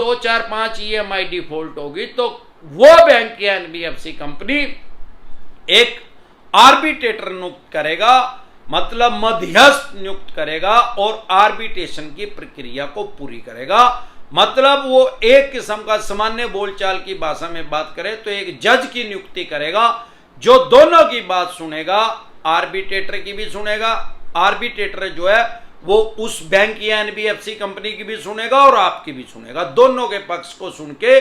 2 4 5 EMI default होगी तो वो बैंक या एनबीएफसी कंपनी एक आर्बिट्रेटर नियुक्त करेगा, मतलब मध्यस्थ नियुक्त करेगा और आर्बिट्रेशन की प्रक्रिया को पूरी करेगा। मतलब वो एक किस्म का सामान्य बोलचाल की भाषा में बात करें तो एक जज की नियुक्ति करेगा जो दोनों की बात सुनेगा, आर्बिट्रेटर की भी सुनेगा, आर्बिट्रेटर जो है वो उस बैंक या एनबीएफसी कंपनी की भी सुनेगा और आपकी भी सुनेगा। दोनों के पक्ष को सुन के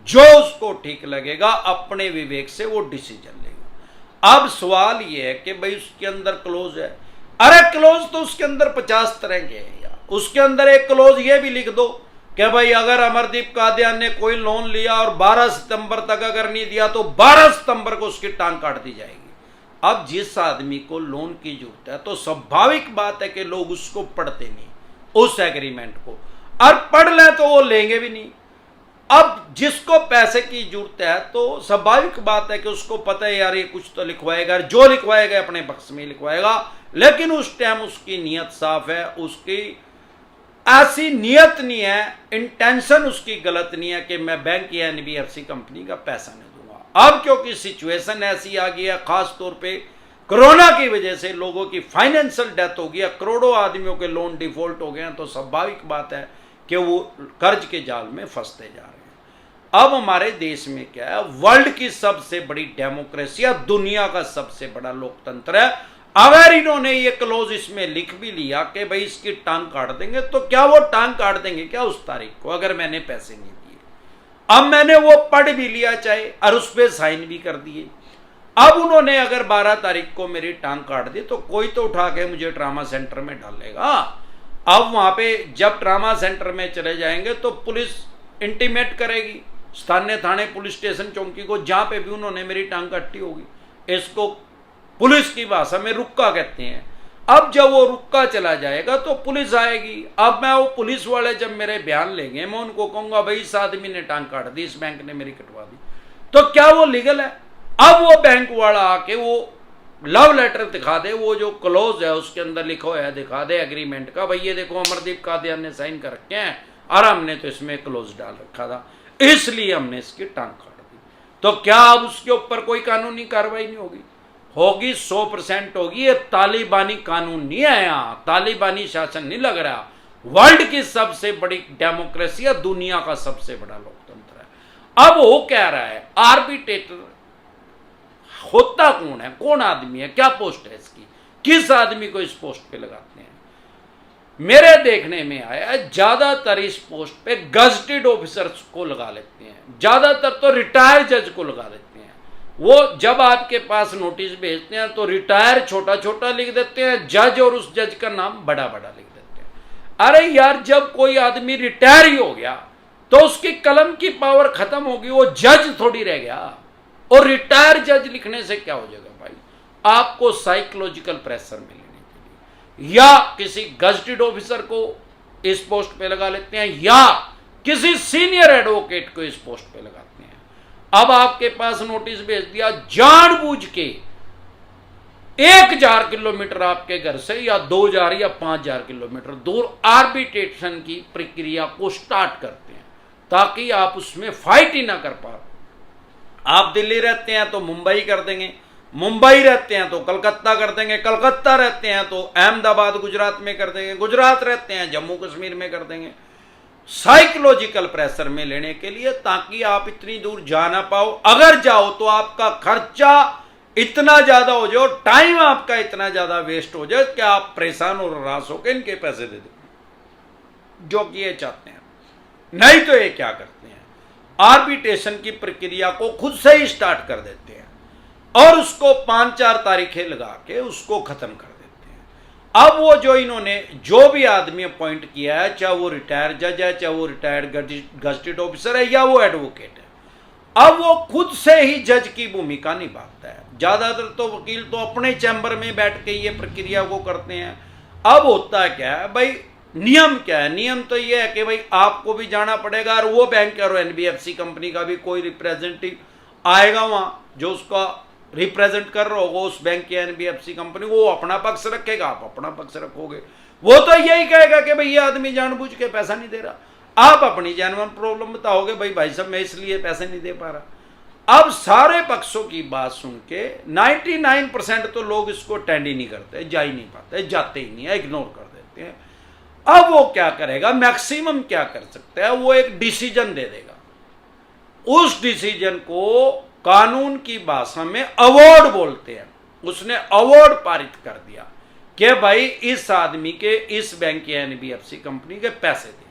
जो उसको ठीक लगेगा अपने विवेक से वो डिसीजन लेगा। अब सवाल ये है कि भाई उसके अंदर क्लोज है, अरे क्लोज तो उसके अंदर 50 तरह के हैं यार। उसके अंदर एक क्लोज ये भी लिख दो कि भाई अगर अमरदीप कादियान ने कोई लोन लिया और 12 सितंबर तक अगर नहीं दिया तो 12 सितंबर को उसकी टांग काट दी जाएगी। अब जिस आदमी को लोन की जरूरत है तो स्वाभाविक बात है कि लोग उसको पढ़ते नहीं उस एग्रीमेंट को, और पढ़ लें तो वो लेंगे भी नहीं। अब जिसको पैसे की जरूरत है तो स्वाभाविक बात है कि उसको पता है यार ये कुछ तो लिखवाएगा, जो लिखवाएगा अपने पक्ष में लिखवाएगा, लेकिन उस टाइम उसकी नीयत साफ है, उसकी ऐसी नीयत नहीं है, इंटेंशन उसकी गलत नहीं है कि मैं बैंक या एनबीएफसी कंपनी का पैसा नहीं दूंगा। अब क्योंकि सिचुएशन ऐसी आ गई है, खास तौर पे कोरोना की वजह से लोगों की फाइनेंशियल डेथ हो गई है, करोड़ों आदमियों के लोन डिफॉल्ट हो गए हैं, तो स्वाभाविक बात है कि वो कर्ज के जाल में फंसते जा रहे हैं। अब हमारे देश में क्या है, वर्ल्ड की सबसे बड़ी डेमोक्रेसी है, दुनिया का सबसे बड़ा लोकतंत्र है। अगर इन्होंने ये क्लोज इसमें लिख भी लिया कि भाई इसकी टांग काट देंगे, तो क्या वो टांग काट देंगे क्या उस तारीख को अगर मैंने पैसे नहीं दिए? अब मैंने वो पढ़ भी लिया चाहे और उस पर साइन भी कर दिए, अब उन्होंने अगर 12 तारीख को मेरी टांग काट दी तो कोई तो उठा के मुझे ट्रामा सेंटर में डालेगा। अब वहां पे जब ट्रामा सेंटर में चले जाएंगे तो पुलिस इंटीमेट करेगी स्थानीय थाने पुलिस स्टेशन चौकी को जहां पे भी उन्होंने मेरी टांग काटी होगी। इसको पुलिस की भाषा में रुक्का कहते हैं। अब जब वो रुक्का चला जाएगा तो पुलिस आएगी। अब मैं वो पुलिस वाले जब मेरे बयान लेंगे मैं उनको कहूंगा भाई इस आदमी ने टांग काट दी, इस बैंक ने मेरी कटवा दी, तो क्या वो लीगल है? अब वो बैंक वाला आके वो लव लेटर दिखा दे, वो जो क्लोज है उसके अंदर लिखा हुआ है दिखा दे एग्रीमेंट का, भाई ये देखो अमरदीप कादियान ने साइन कर रखे हैं और हमने तो इसमें क्लोज डाल रखा था इसलिए हमने इसकी टांग काट दी, तो क्या अब उसके ऊपर कोई कानूनी कार्रवाई नहीं होगी? होगी, 100% होगी। ये तालिबानी कानून नहीं है, यहाँ तालिबानी शासन नहीं लग रहा। वर्ल्ड की सबसे बड़ी डेमोक्रेसी है, दुनिया का सबसे बड़ा लोकतंत्र है। अब वो कह रहा है आर्बिट्रेटर होता कौन है, कौन आदमी है, क्या पोस्ट है इसकी, किस आदमी को इस पोस्ट पे लगाते हैं? मेरे देखने में आया ज्यादातर इस पोस्ट पे गजटेड ऑफिसर्स को लगा लेते हैं, ज्यादातर तो रिटायर्ड जज को लगा लेते हैं। वो जब आपके पास नोटिस भेजते हैं तो रिटायर छोटा छोटा लिख देते हैं, जज और उस जज का नाम बड़ा बड़ा लिख देते हैं। अरे यार जब कोई आदमी रिटायर ही हो गया तो उसकी कलम की पावर खत्म होगी, वो जज थोड़ी रह गया। और रिटायर जज लिखने से क्या हो जाएगा भाई? आपको साइकोलॉजिकल प्रेशर में लेने के लिए या किसी गजटेड ऑफिसर को इस पोस्ट पे लगा लेते हैं या किसी सीनियर एडवोकेट को इस पोस्ट पे लगाते हैं। अब आपके पास नोटिस भेज दिया, जानबूझ के 1000 किलोमीटर आपके घर से या 2000 या 5000 किलोमीटर दूर आर्बिट्रेशन की प्रक्रिया को स्टार्ट करते हैं ताकि आप उसमें फाइट ही ना कर पाओ। आप दिल्ली रहते हैं तो मुंबई कर देंगे, मुंबई रहते हैं तो कलकत्ता कर देंगे, कलकत्ता रहते हैं तो अहमदाबाद गुजरात में कर देंगे, गुजरात रहते हैं जम्मू कश्मीर में कर देंगे। साइकोलॉजिकल प्रेशर में लेने के लिए ताकि आप इतनी दूर जा ना पाओ, अगर जाओ तो आपका खर्चा इतना ज्यादा हो जाए, टाइम आपका इतना ज्यादा वेस्ट हो जाए कि आप परेशान और हरास होकर इनके पैसे दे दें, जो कि ये चाहते हैं। नहीं तो ये क्या करते हैं, आर्बिट्रेशन की प्रक्रिया को खुद से ही स्टार्ट कर देते हैं और उसको 5-4 तारीखें लगा के उसको खत्म कर देते हैं। अब वो जो इन्होंने जो भी आदमी अपॉइंट किया है, चाहे वो रिटायर्ड जज है, चाहे वो रिटायर्ड गजटेड ऑफिसर है या वो एडवोकेट है, अब वो खुद से ही जज की भूमिका निभाता है। ज्यादातर तो वकील तो अपने चैम्बर में बैठ के ये प्रक्रिया को करते हैं। अब होता क्या है भाई, नियम क्या है? नियम तो ये है कि भाई आपको भी जाना पड़ेगा और वो बैंक और एनबीएफसी कंपनी का भी कोई रिप्रेजेंटेटिव आएगा वहां जो उसका रिप्रेजेंट कर रहा होगा उस बैंक या एनबीएफसी कंपनी, वो अपना पक्ष रखेगा, आप अपना पक्ष रखोगे। वो तो यही कहेगा कि भाई ये आदमी जानबूझ के पैसा नहीं दे रहा। आप अपनी जेन्युइन प्रॉब्लम बताओगे, भाई साहब मैं इसलिए पैसे नहीं दे पा रहा। अब सारे पक्षों की बात सुन के 99% तो लोग इसको अटेंड ही नहीं करते, जा ही नहीं पाते, जाते ही नहीं है, इग्नोर कर देते हैं। अब वो क्या करेगा, मैक्सिमम क्या कर सकता है, वो एक डिसीजन दे देगा। उस डिसीजन को कानून की भाषा में अवार्ड बोलते हैं। उसने अवार्ड पारित कर दिया कि भाई इस आदमी के इस बैंक या एनबीएफसी कंपनी के पैसे दें।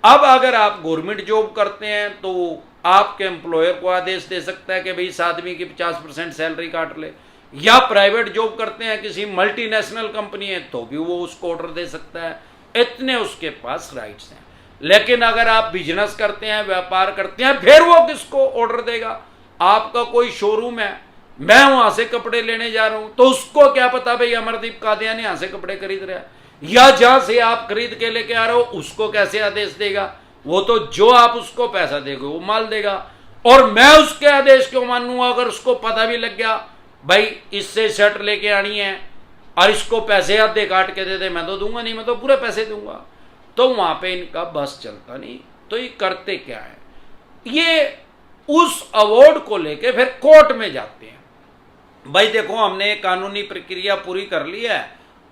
अब अगर आप गवर्नमेंट जॉब करते हैं तो आपके एम्प्लॉयर को आदेश दे सकता है कि भाई इस आदमी की 50% सैलरी काट ले, या प्राइवेट जॉब करते हैं किसी मल्टीनेशनल कंपनी है तो भी वो उसको ऑर्डर दे सकता है। इतने उसके पास राइट्स हैं। लेकिन अगर आप बिजनेस करते हैं, व्यापार करते हैं, फिर वो किसको ऑर्डर देगा? आपका कोई शोरूम है, मैं वहां से कपड़े लेने जा रहा हूं, तो उसको क्या पता भाई अमरदीप कादियानी यहां से कपड़े खरीद रहा है, या जहां से आप खरीद के लेके आ रहे हो उसको कैसे आदेश देगा? वो तो जो आप उसको पैसा देगा वो माल देगा। और मैं उसके आदेश क्यों मानूंगा? अगर उसको पता भी लग गया भाई इससे शर्ट लेके आनी है और इसको पैसे आधे काट के दे दे, मैं तो दूंगा नहीं, मैं तो पूरे पैसे दूंगा। तो वहां पे इनका बस चलता नहीं। तो ये करते क्या है, ये उस अवार्ड को लेके फिर कोर्ट में जाते हैं। भाई देखो हमने कानूनी प्रक्रिया पूरी कर ली है,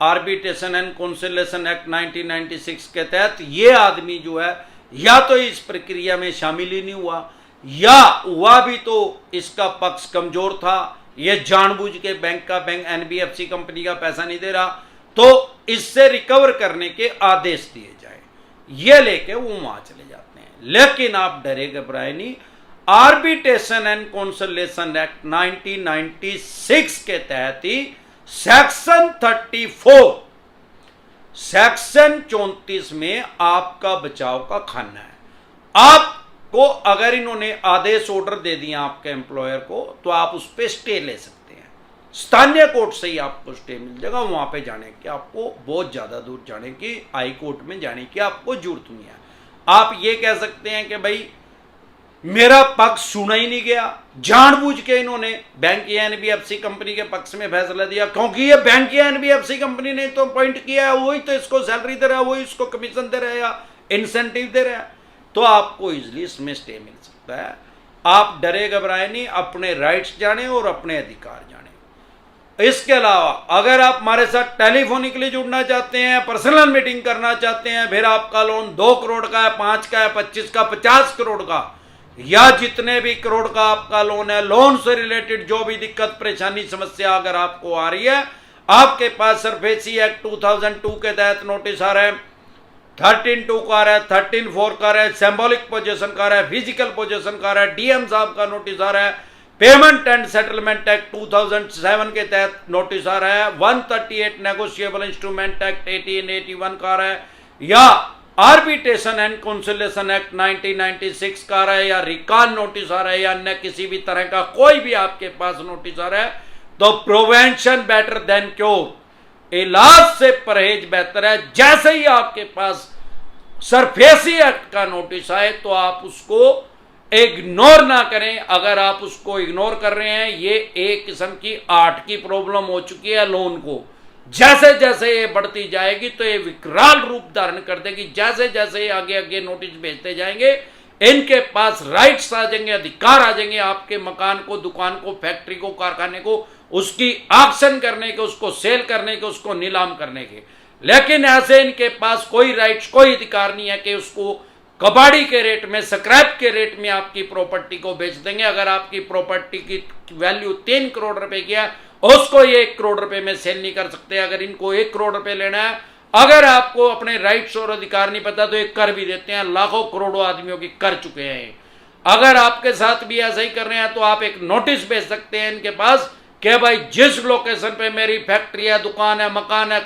आर्बिट्रेशन एंड कॉन्सिलेशन एक्ट 1996 के तहत ये आदमी जो है या तो इस प्रक्रिया में शामिल ही नहीं हुआ, या हुआ भी तो इसका पक्ष कमजोर था, ये जानबूझ के बैंक एनबीएफसी कंपनी का पैसा नहीं दे रहा, तो इससे रिकवर करने के आदेश दिए जाए, ये लेके वो वहां चले जाते हैं। लेकिन आप डरे घबराए नहीं, आर्बिट्रेशन एंड कॉन्सिलेशन एक्ट 1996 के तहत ही सेक्शन 34 सेक्शन 34 में आपका बचाव का खाना है। आपको अगर इन्होंने आदेश ऑर्डर दे दिया आपके एम्प्लॉयर को, तो आप उस पर स्टे ले सकते हैं। स्थानीय कोर्ट से ही आपको स्टे मिल जाएगा, वहां पे जाने की आपको बहुत ज्यादा दूर जाने की, हाई कोर्ट में जाने की आपको जरूरत नहीं है। आप ये कह सकते हैं कि भाई मेरा पक्ष सुना ही नहीं गया, जानबूझ के इन्होंने बैंक या एनबीएफसी कंपनी के पक्ष में फैसला दिया, क्योंकि ये बैंक या एनबीएफसी कंपनी ने तो अपॉइंट किया है, वही तो इसको सैलरी दे रहा है, वही इसको कमीशन दे रहा है या इंसेंटिव दे रहा है, तो आपको इजिली इसमें स्टे मिल सकता है। आप डरे घबराए नहीं, अपने राइट्स जाने और अपने अधिकार जाने। इसके अलावा अगर आप हमारे साथ टेलीफोनिकली जुड़ना चाहते हैं, पर्सनल मीटिंग करना चाहते हैं, फिर आपका लोन 2 करोड़ का है, 5 का है, 25 का, 50 करोड़ का, या जितने भी करोड़ का आपका लोन है, लोन से रिलेटेड जो भी दिक्कत परेशानी समस्या अगर आपको आ रही है, आपके पास सरफेसी एक्ट 2002 के तहत नोटिस आ रहा है, 13(2) का आ रहा है, 13(4) का आ रहा है, सिंबॉलिक पोजीशन का आ रहा है, फिजिकल पोजीशन का आ रहा है, डीएम साहब का नोटिस आ रहा है, पेमेंट एंड सेटलमेंट एक्ट 2007 के तहत नोटिस आ रहा है, 138 नेगोशिएबल इंस्ट्रूमेंट एक्ट 1881 का आ रहा है, या आर्बिट्रेशन एंड कॉन्सिलेशन एक्ट 1996 का आ रहा है, या रिकॉल नोटिस आ रहा है, या अन्य किसी भी तरह का कोई भी आपके पास नोटिस आ रहा है, तो प्रिवेंशन बेटर देन क्योर, इलाज से परहेज बेहतर है। जैसे ही आपके पास सरफेसी एक्ट का नोटिस आए तो आप उसको इग्नोर ना करें। अगर आप उसको इग्नोर कर रहे हैं, ये एक किस्म की आर्ट की प्रॉब्लम हो चुकी है लोन को। जैसे जैसे ये बढ़ती जाएगी तो ये विकराल रूप धारण कर देगी। जैसे जैसे आगे आगे नोटिस भेजते जाएंगे, इनके पास राइट्स आ जाएंगे, अधिकार आ जाएंगे आपके मकान को, दुकान को, फैक्ट्री को, कारखाने को, उसकी ऑक्शन करने के, उसको सेल करने के, उसको नीलाम करने के। लेकिन ऐसे इनके पास कोई राइट्स, कोई अधिकार नहीं है कि उसको कबाड़ी के रेट में, स्क्रैप के रेट में आपकी प्रॉपर्टी को बेच देंगे। अगर आपकी प्रॉपर्टी की वैल्यू 3 करोड़ रुपए की है, उसको ये 1 करोड़ रुपए में सेल नहीं कर सकते। अगर इनको 1 करोड़ रुपए लेना है, अगर आपको अपने राइट्स और अधिकार नहीं पता तो ये कर भी देते हैं। लाखों करोड़ों आदमियों की कर चुके हैं। अगर आपके साथ भी ऐसा ही कर रहे हैं तो आप एक नोटिस भेज सकते हैं इनके पास कि भाई जिस लोकेशन पे मेरी फैक्ट्री है, दुकान है, मकान है,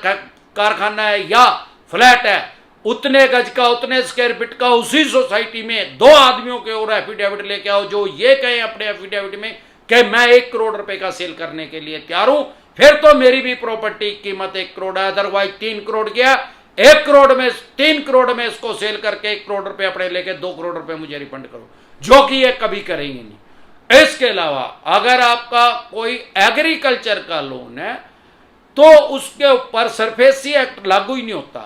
कारखाना है या फ्लैट है, उतने गज का, उतने स्क्वायर फीट का, उसी सोसाइटी में 2 आदमियों के और एफिडेविट लेके आओ जो ये कहें अपने एफिडेविट में कि मैं 1 करोड़ रुपए का सेल करने के लिए तैयार हूं, फिर तो मेरी भी प्रॉपर्टी की कीमत 1 करोड़ है। अदरवाइज 3 करोड़ गया, 1 करोड़ में 3 करोड़ में इसको सेल करके 1 करोड़ रुपए अपने लेके 2 करोड़ रुपए मुझे रिफंड करो, जो कि ये कभी करेंगे नहीं। इसके अलावा अगर आपका कोई एग्रीकल्चर का लोन है तो उसके ऊपर सरफेसी एक्ट लागू ही नहीं होता।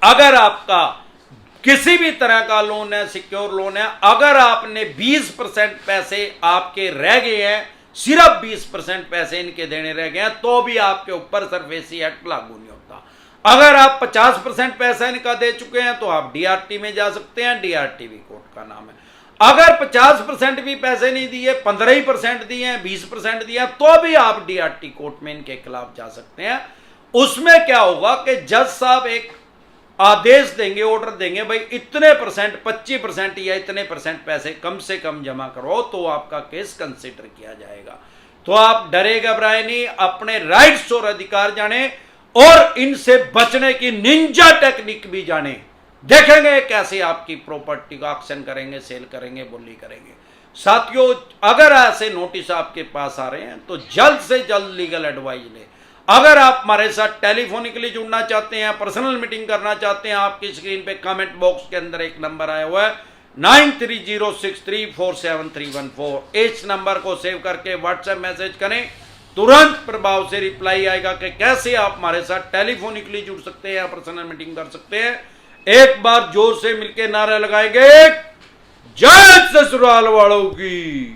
अगर आपका किसी भी तरह का लोन है, सिक्योर लोन है, अगर आपने 20% पैसे आपके रह गए हैं, सिर्फ 20% पैसे इनके देने रह गए हैं, तो भी आपके ऊपर सरफेसी एक्ट लागू नहीं होता। अगर आप 50% पैसा इनका दे चुके हैं तो आप डीआरटी में जा सकते हैं, डीआरटी भी कोर्ट का नाम है। अगर 50% भी पैसे नहीं दिए, 15% दिए हैं, 20% दिए, तो भी आप डीआरटी कोर्ट में इनके खिलाफ जा सकते हैं। उसमें क्या होगा कि जज साहब एक आदेश देंगे, ऑर्डर देंगे, भाई इतने % 25% या इतने % पैसे कम से कम जमा करो, तो आपका केस कंसिडर किया जाएगा। तो आप डरे घबराए नहीं, अपने राइट्स और अधिकार जाने और इनसे बचने की निंजा टेक्निक भी जाने। देखेंगे कैसे आपकी प्रॉपर्टी का ऑक्शन करेंगे, सेल करेंगे, बोली करेंगे। साथियों, अगर ऐसे नोटिस आपके पास आ रहे हैं तो जल्द से जल्द लीगल एडवाइस ले। अगर आप हमारे साथ टेलीफोनिकली जुड़ना चाहते हैं, पर्सनल मीटिंग करना चाहते हैं, आपकी स्क्रीन पे कमेंट बॉक्स के अंदर एक नंबर आया हुआ है 9306347314। इस नंबर को सेव करके व्हाट्सएप मैसेज करें, तुरंत प्रभाव से रिप्लाई आएगा कि कैसे आप हमारे साथ टेलीफोनिकली जुड़ सकते हैं या पर्सनल मीटिंग कर सकते हैं। एक बार जोर से मिलकर नारा लगाएंगे, जय ससुराल वालों की।